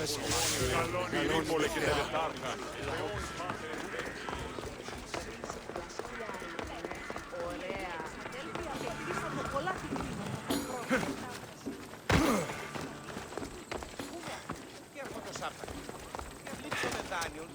Καλόνι και τελετάρκα. Και αυτό το σάπα. Και λείψω με δάνειο.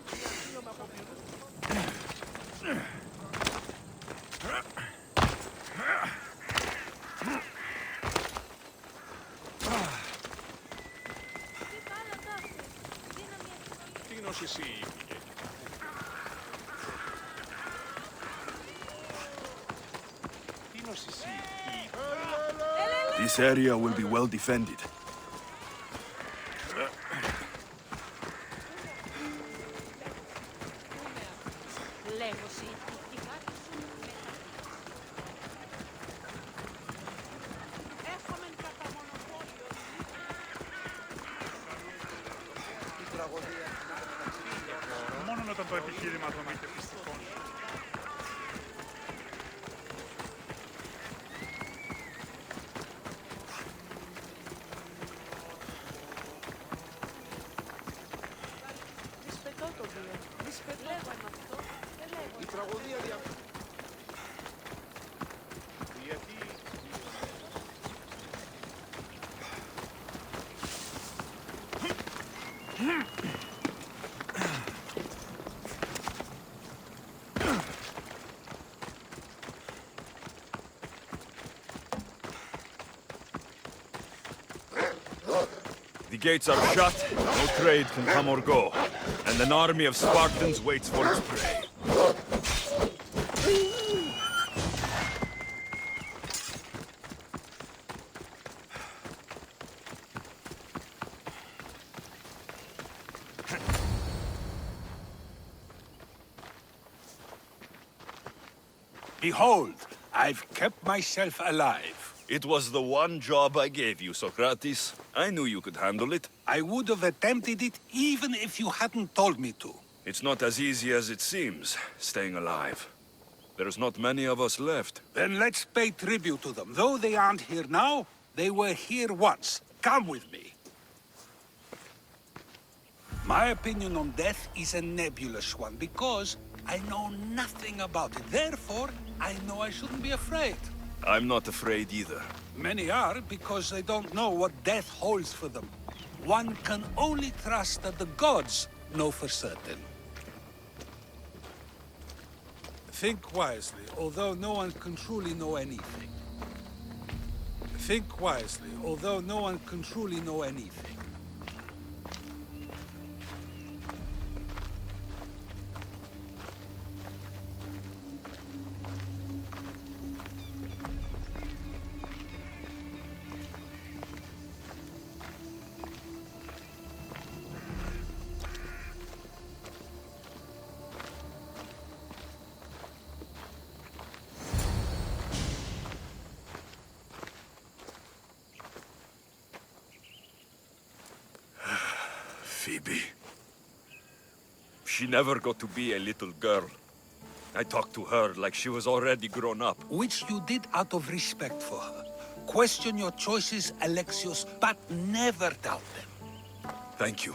Τίνος εσύ πήγε. Τίνος εσύ. This area will be well defended. Μόνο όταν το επιχείρημα των μαχαιριστικών. Η τραγωδία δια... Γιατί... The gates are shut, no trade can come or go, and an army of Spartans waits for its prey. Behold, I've kept myself alive. It was the one job I gave you, Socrates. I knew you could handle it. I would have attempted it even if you hadn't told me to. It's not as easy as it seems, staying alive. There's not many of us left. Then let's pay tribute to them. Though they aren't here now, they were here once. Come with me. My opinion on death is a nebulous one, because I know nothing about it. Therefore, I know I shouldn't be afraid. I'm not afraid either. Many are, because they don't know what death holds for them. One can only trust that the gods know for certain. Think wisely, although no one can truly know anything. Think wisely, although no one can truly know anything. Phoebe. She never got to be a little girl. I talked to her like she was already grown up. Which you did out of respect for her. Question your choices, Alexios, but never doubt them. Thank you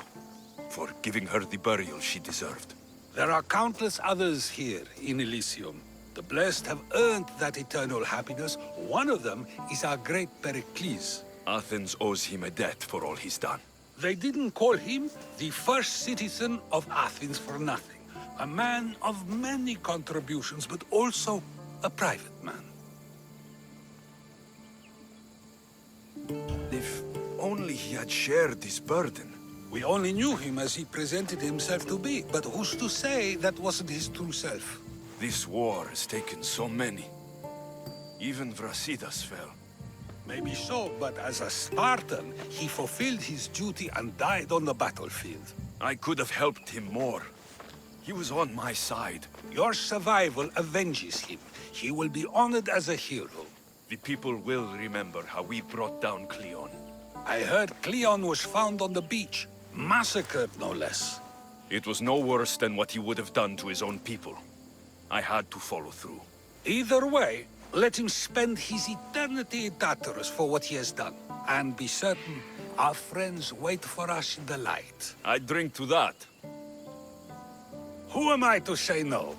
for giving her the burial she deserved. There are countless others here in Elysium. The blessed have earned that eternal happiness. One of them is our great Pericles. Athens owes him a debt for all he's done. They didn't call him the first citizen of Athens for nothing. A man of many contributions, but also a private man. If only he had shared his burden. We only knew him as he presented himself to be, but who's to say that wasn't his true self? This war has taken so many. Even Brasidas fell. Maybe so, but as a Spartan, he fulfilled his duty and died on the battlefield. I could have helped him more. He was on my side. Your survival avenges him. He will be honored as a hero. The people will remember how we brought down Cleon. I heard Cleon was found on the beach. Massacred, no less. It was no worse than what he would have done to his own people. I had to follow through. Either way, let him spend his eternity in Tartarus for what he has done. And be certain Our friends wait for us in the light. I drink to that. Who am I to say no?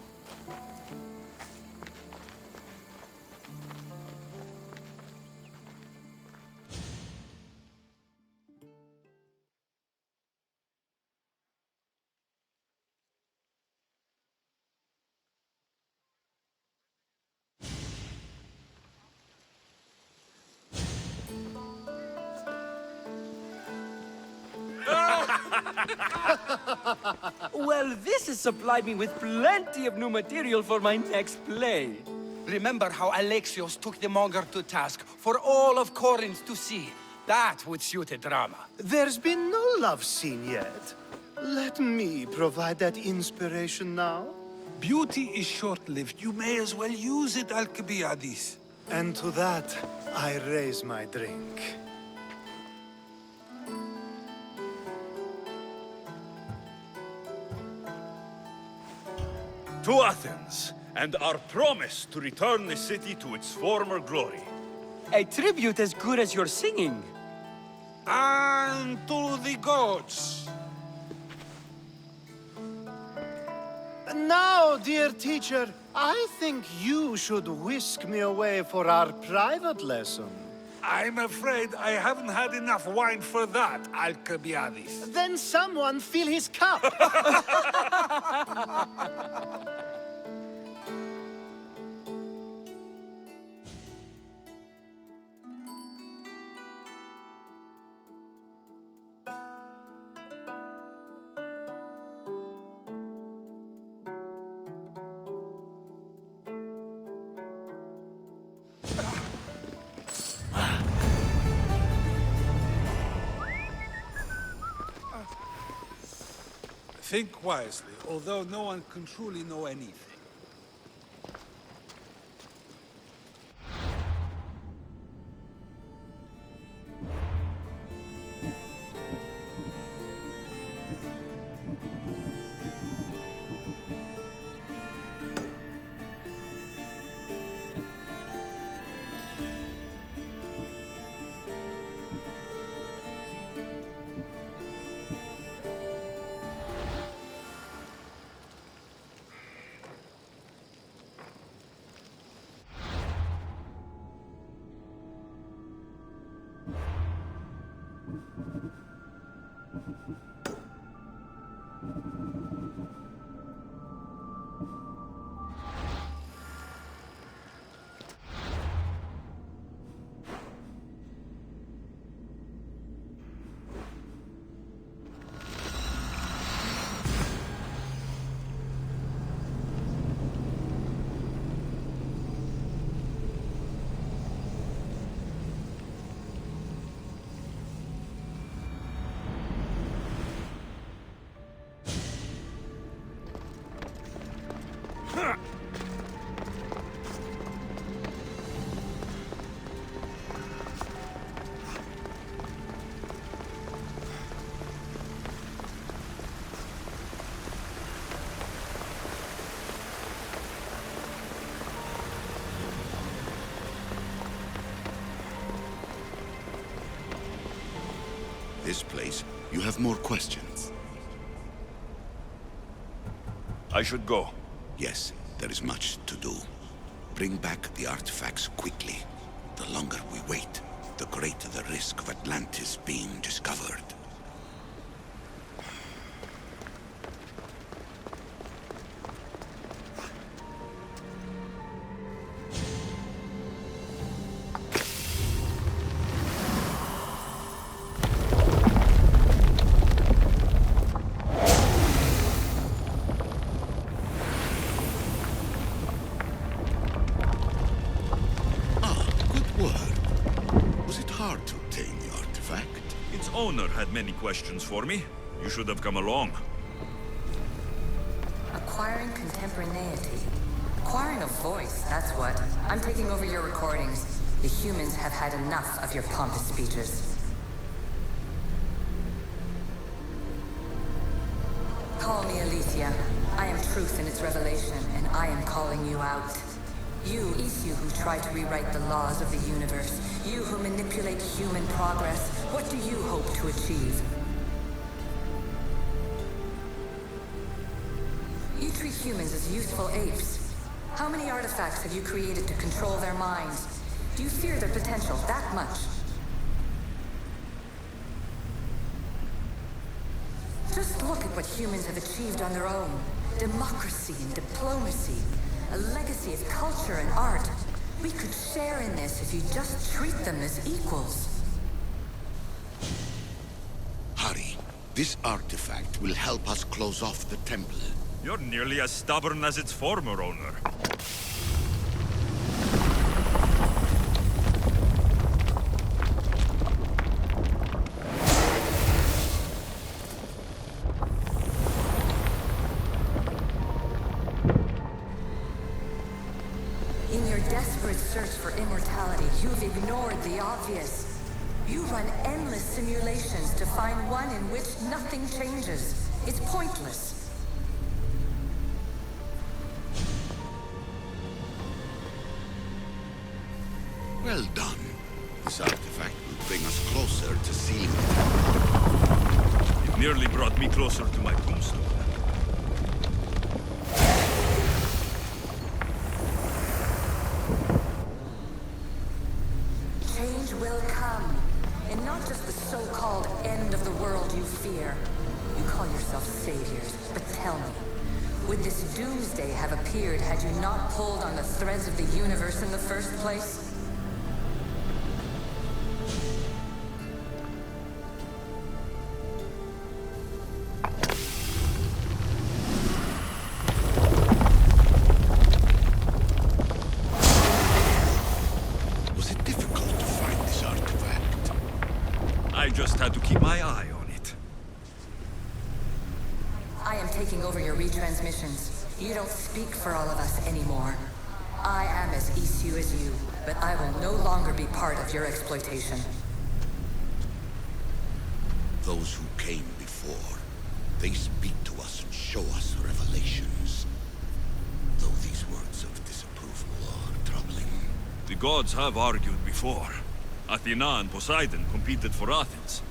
Well, this has supplied me with plenty of new material for my next play. Remember how Alexios took the Monger to task for all of Corinth to see? That would suit a drama. There's been no love scene yet. Let me provide that inspiration now. Beauty is short-lived. You may as well use it, Alcibiades. And to that, I raise my drink. To Athens, and our promise to return the city to its former glory. A tribute as good as your singing. And to the gods. Now, dear teacher, I think you should whisk me away for our private lesson. I'm afraid I haven't had enough wine for that, Alcibiades. Then someone fill his cup. Think wisely, although no one can truly know anything. This place, you have more questions. I should go. Yes, there is much to do. Bring back the artifacts quickly. The longer we wait, the greater the risk of Atlantis being discovered. Owner had many questions for me. You should have come along. Acquiring contemporaneity. Acquiring a voice, that's what. I'm taking over your recordings. The humans have had enough of your pompous speeches. Call me Alicia. I am truth in its revelation, and I am calling you out. You, Issue, who try to rewrite the laws of the universe. You who manipulate human progress. What do you hope to achieve? You treat humans as useful apes. How many artifacts have you created to control their minds? Do you fear their potential that much? Just look at what humans have achieved on their own. Democracy and diplomacy. A legacy of culture and art. We could share in this if you just treat them as equals. Hurry. This artifact will help us close off the temple. You're nearly as stubborn as its former owner. In your desperate search for immortality, you've ignored the obvious. You run endless simulations to find one in which nothing changes. It's pointless. Well done. This artifact will bring us closer to sealing the temple. It nearly brought me closer to my tombstone. Change will come. And not just the so-called end of the world you fear. You call yourself saviors, but tell me, would this doomsday have appeared had you not pulled on the threads of the universe in the first place? Was it difficult to find this artifact? I just had to keep my eye on it. I am taking over your retransmissions. You don't speak for all of us anymore. I am as Issue as you, but I will no longer be part of your exploitation. Those who came before, they speak to us and show us revelations. Though these words of disapproval are troubling. The gods have argued before. Athena and Poseidon competed for Athens.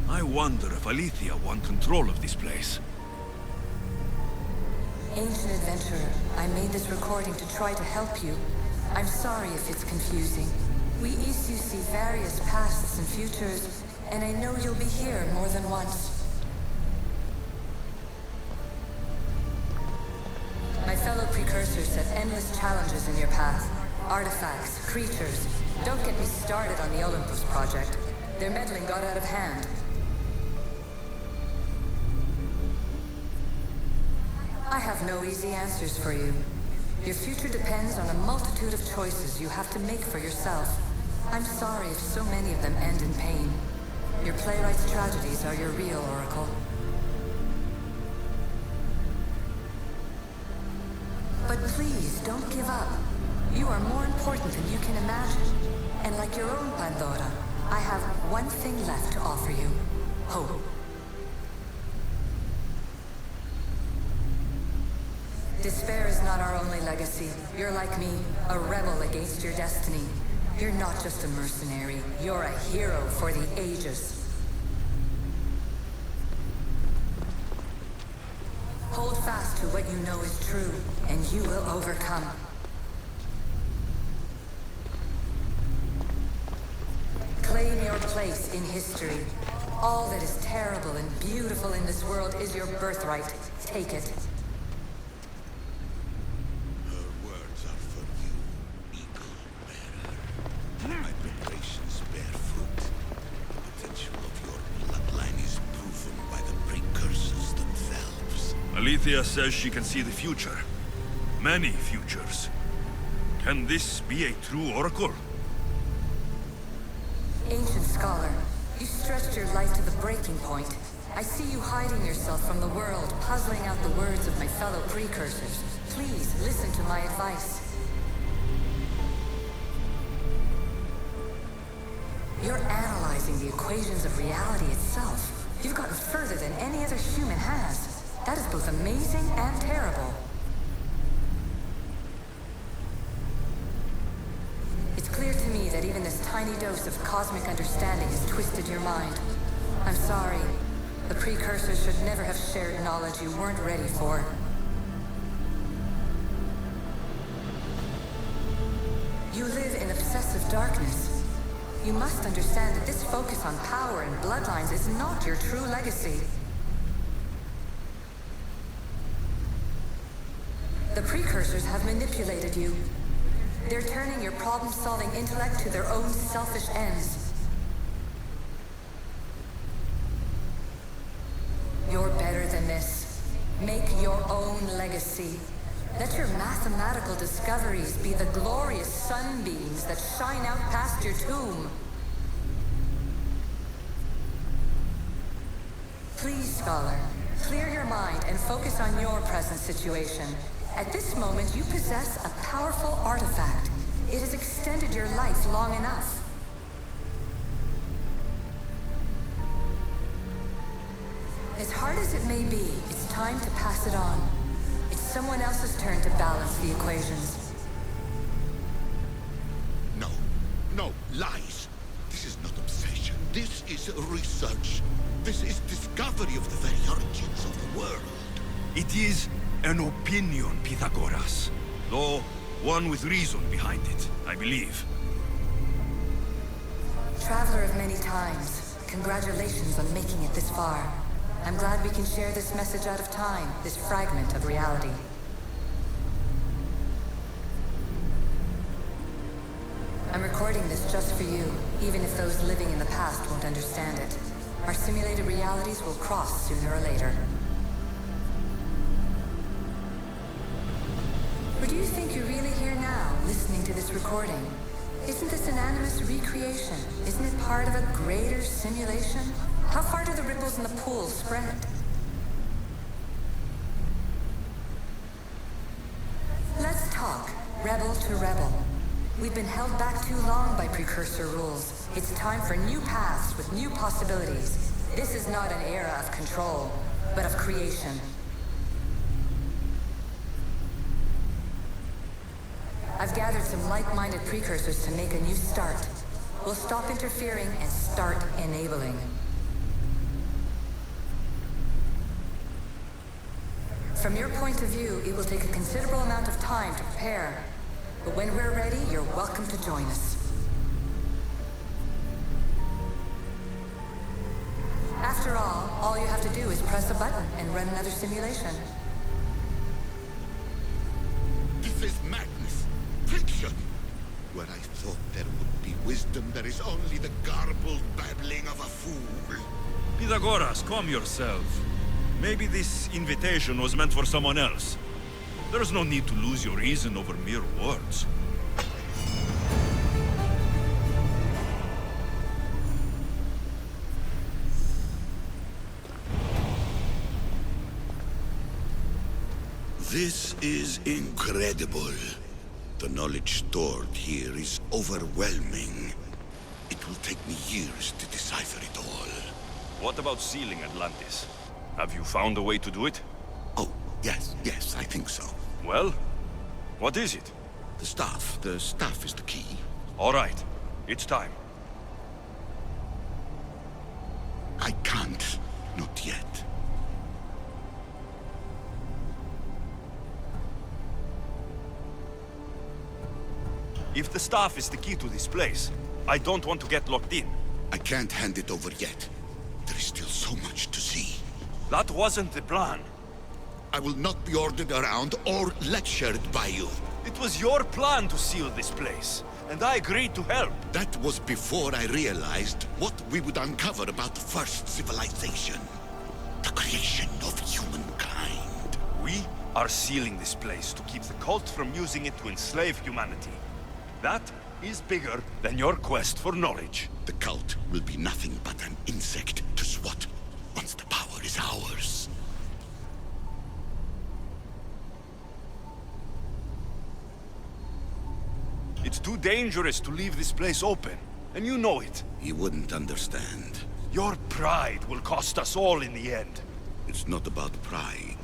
I wonder if Aletheia won control of this place. Ancient adventurer, I made this recording to try to help you. I'm sorry if it's confusing. We Issue see various pasts and futures, and I know you'll be here more than once. My fellow precursors set endless challenges in your path. Artifacts, creatures. Don't get me started on the Olympus project. Their meddling got out of hand. I have no easy answers for you. Your future depends on a multitude of choices you have to make for yourself. I'm sorry if so many of them end in pain. Your playwright's tragedies are your real oracle. But please, don't give up. You are more important than you can imagine. And like your own Pandora, I have one thing left to offer you. Hope. Despair is not our only legacy. You're like me, a rebel against your destiny. You're not just a mercenary, you're a hero for the ages. Hold fast to what you know is true, and you will overcome. Claim your place in history. All that is terrible and beautiful in this world is your birthright. Take it. Her words are for you, eagle bearer. My preparations bear fruit. The potential of your bloodline is proven by the precursors themselves. Aletheia says she can see the future. Many futures. Can this be a true oracle? Ancient scholar, you stretched your life to the breaking point. I see you hiding yourself from the world, puzzling out the words of my fellow precursors. Please, listen to my advice. You're analyzing the equations of reality itself. You've gotten further than any other human has. That is both amazing and terrible. that even this tiny dose of cosmic understanding has twisted your mind. I'm sorry. The precursors should never have shared knowledge you weren't ready for. You live in obsessive darkness. You must understand that this focus on power and bloodlines is not your true legacy. The precursors have manipulated you. They're turning your problem-solving intellect to their own selfish ends. You're better than this. Make your own legacy. Let your mathematical discoveries be the glorious sunbeams that shine out past your tomb. Please, Scholar, clear your mind and focus on your present situation. At this moment, you possess a powerful artifact. It has extended your life long enough. As hard as it may be, it's time to pass it on. It's someone else's turn to balance the equations. No, no, lies. This is not obsession. This is research. This is discovery of the very origins of the world. It is an opinion, Pythagoras. Though, one with reason behind it, I believe. Traveler of many times, congratulations on making it this far. I'm glad we can share this message out of time, this fragment of reality. I'm recording this just for you, even if those living in the past won't understand it. Our simulated realities will cross sooner or later. Or do you think you're really here now, listening to this recording? Isn't this an animus recreation? Isn't it part of a greater simulation? How far do the ripples in the pool spread? Let's talk, rebel to rebel. We've been held back too long by precursor rules. It's time for new paths with new possibilities. This is not an era of control, but of creation. I've gathered some like-minded precursors to make a new start. We'll stop interfering and start enabling. From your point of view, it will take a considerable amount of time to prepare. But when we're ready, you're welcome to join us. After all you have to do is press a button and run another simulation. This is madness. Fiction. Where I thought there would be wisdom, there is only the garbled babbling of a fool. Pythagoras, calm yourself. Maybe this invitation was meant for someone else. There's no need to lose your reason over mere words. This is incredible. The knowledge stored here is overwhelming. It will take me years to decipher it all. What about sealing Atlantis? Have you found a way to do it? Oh, yes, I think so. Well, what is it? The staff is the key. All right, it's time. I can't, not yet. If the staff is the key to this place, I don't want to get locked in. I can't hand it over yet. There is still so much to see. That wasn't the plan. I will not be ordered around or lectured by you. It was your plan to seal this place, and I agreed to help. That was before I realized what we would uncover about the first civilization. The creation of humankind. We are sealing this place to keep the cult from using it to enslave humanity. That is bigger than your quest for knowledge. The cult will be nothing but an insect to swat once the power is ours. It's too dangerous to leave this place open, and you know it. You wouldn't understand. Your pride will cost us all in the end. It's not about pride.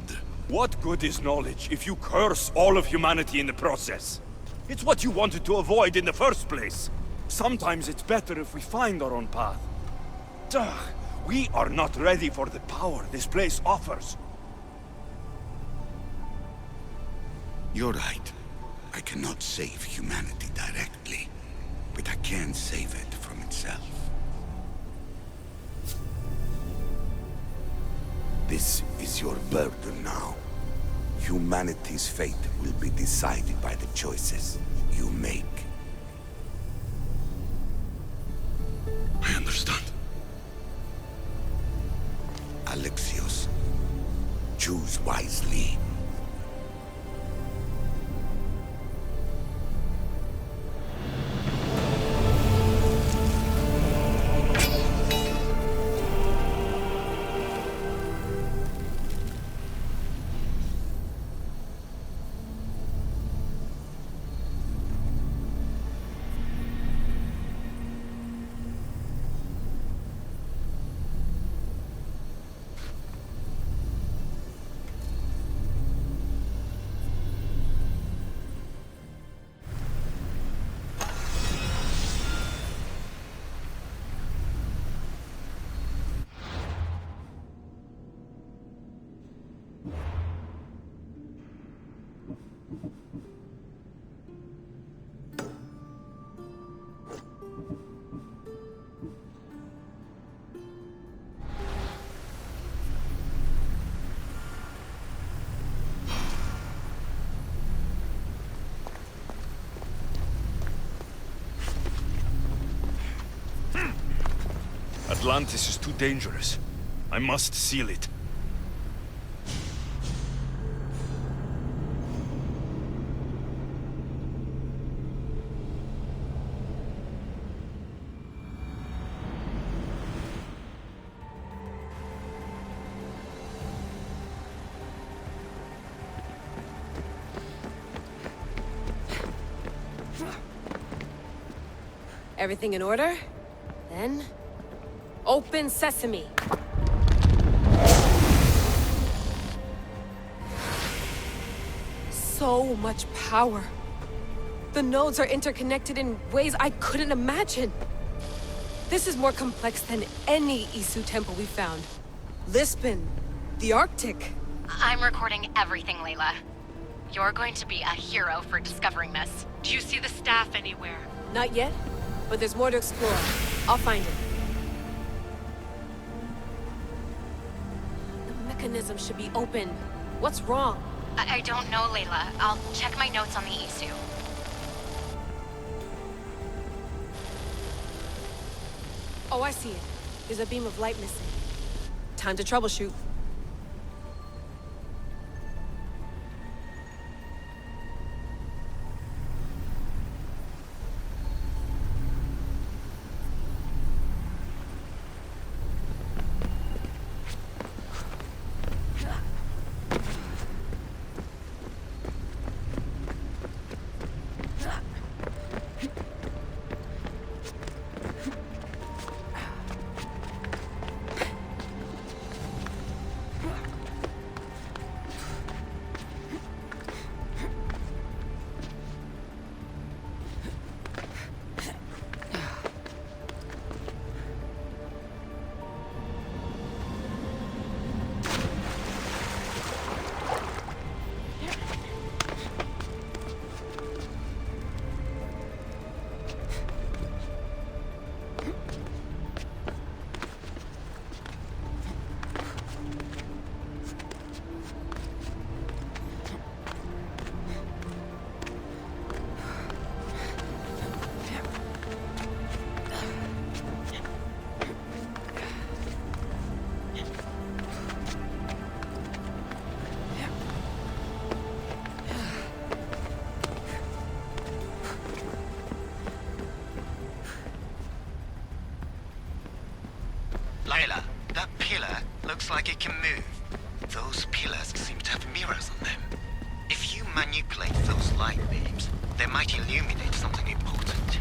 What good is knowledge if you curse all of humanity in the process? It's what you wanted to avoid in the first place. Sometimes it's better if we find our own path. Ugh, we are not ready for the power this place offers. You're right. I cannot save humanity directly, but I can save it from itself. This is your burden now. Humanity's fate will be decided by the choices you make. I understand. Alexios, choose wisely. Atlantis is too dangerous. I must seal it. Everything in order? Then... open sesame! So much power. The nodes are interconnected in ways I couldn't imagine. This is more complex than any Isu temple we found. Lisbon, the Arctic. I'm recording everything, Layla. You're going to be a hero for discovering this. Do you see the staff anywhere? Not yet, but there's more to explore. I'll find it. The mechanism should be open. What's wrong? I don't know, Layla. I'll check my notes on the Isu. Oh, I see it. There's a beam of light missing. Time to troubleshoot. Layla, that pillar looks like it can move. Those pillars seem to have mirrors on them. If you manipulate those light beams, they might illuminate something important.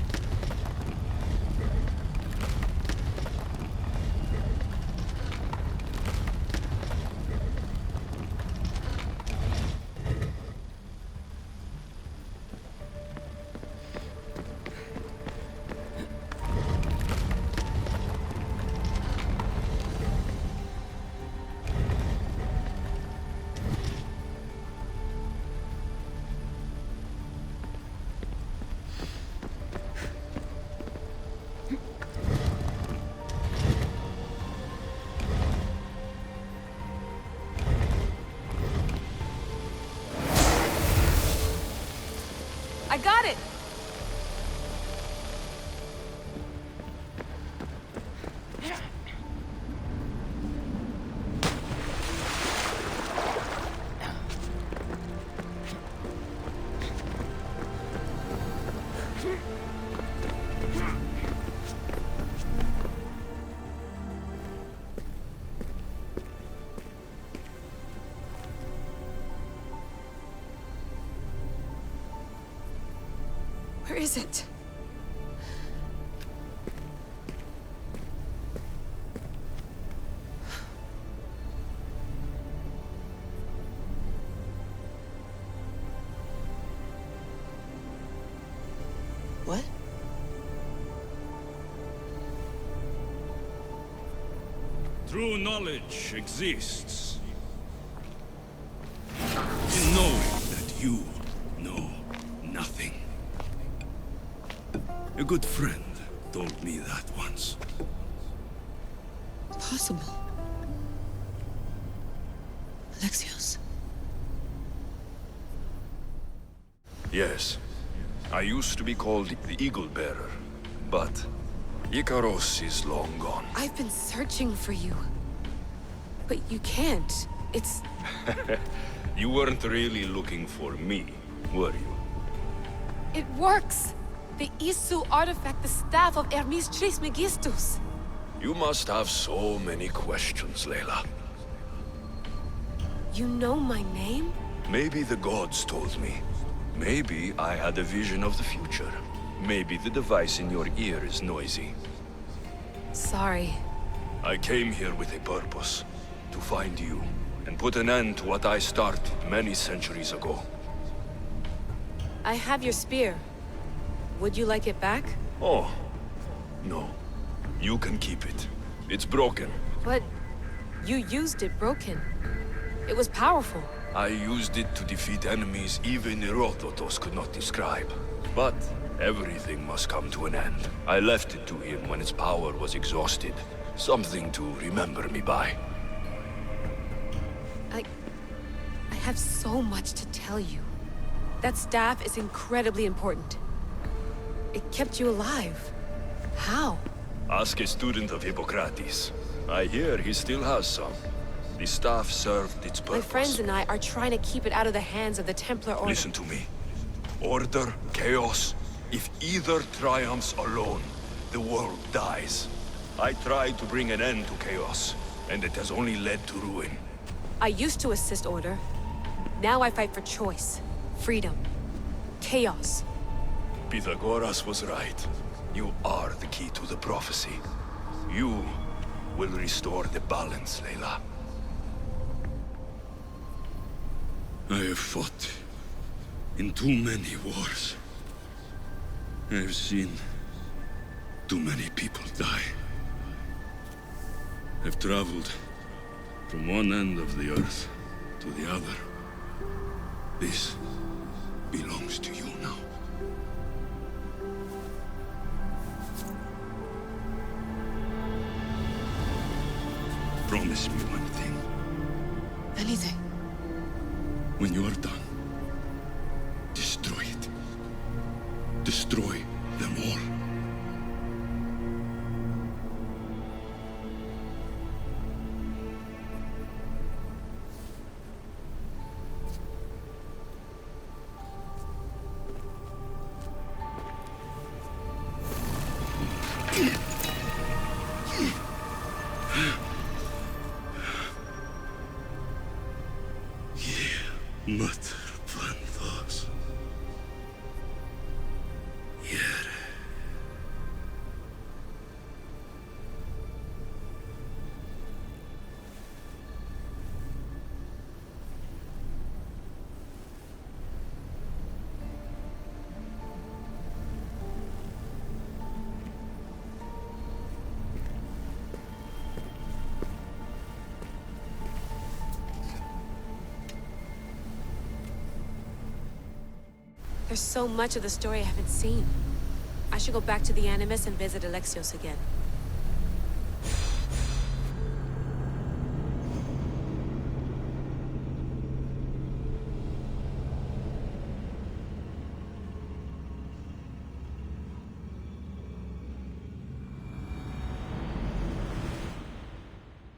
I got it! Where is it? What? True knowledge exists in knowing that you know nothing. A good friend told me that once. Possible. Alexios? Yes. I used to be called the Eagle Bearer, but Icaros is long gone. I've been searching for you. But you can't. It's... You weren't really looking for me, were you? It works! The Isu artifact, the staff of Hermes Trismegistus. You must have so many questions, Layla. You know my name? Maybe the gods told me. Maybe I had a vision of the future. Maybe the device in your ear is noisy. Sorry. I came here with a purpose. To find you, and put an end to what I started many centuries ago. I have your spear. Would you like it back? Oh, no. You can keep it. It's broken. But you used it broken. It was powerful. I used it to defeat enemies even Herodotus could not describe. But everything must come to an end. I left it to him when its power was exhausted. Something to remember me by. I have so much to tell you. That staff is incredibly important. It kept you alive. How? Ask a student of Hippocrates. I hear he still has some. The staff served its purpose. My friends and I are trying to keep it out of the hands of the Templar Order. Listen to me. Order, chaos. If either triumphs alone, the world dies. I tried to bring an end to chaos, and it has only led to ruin. I used to assist Order. Now I fight for choice, freedom, chaos. Pythagoras was right. You are the key to the prophecy. You will restore the balance, Layla. I have fought in too many wars. I have seen too many people die. I've traveled from one end of the earth to the other. This belongs to you now. Promise me one thing. Anything. When you are done, destroy it. Destroy them all. Mother plantos. Yere. There's so much of the story I haven't seen. I should go back to the Animus and visit Alexios again.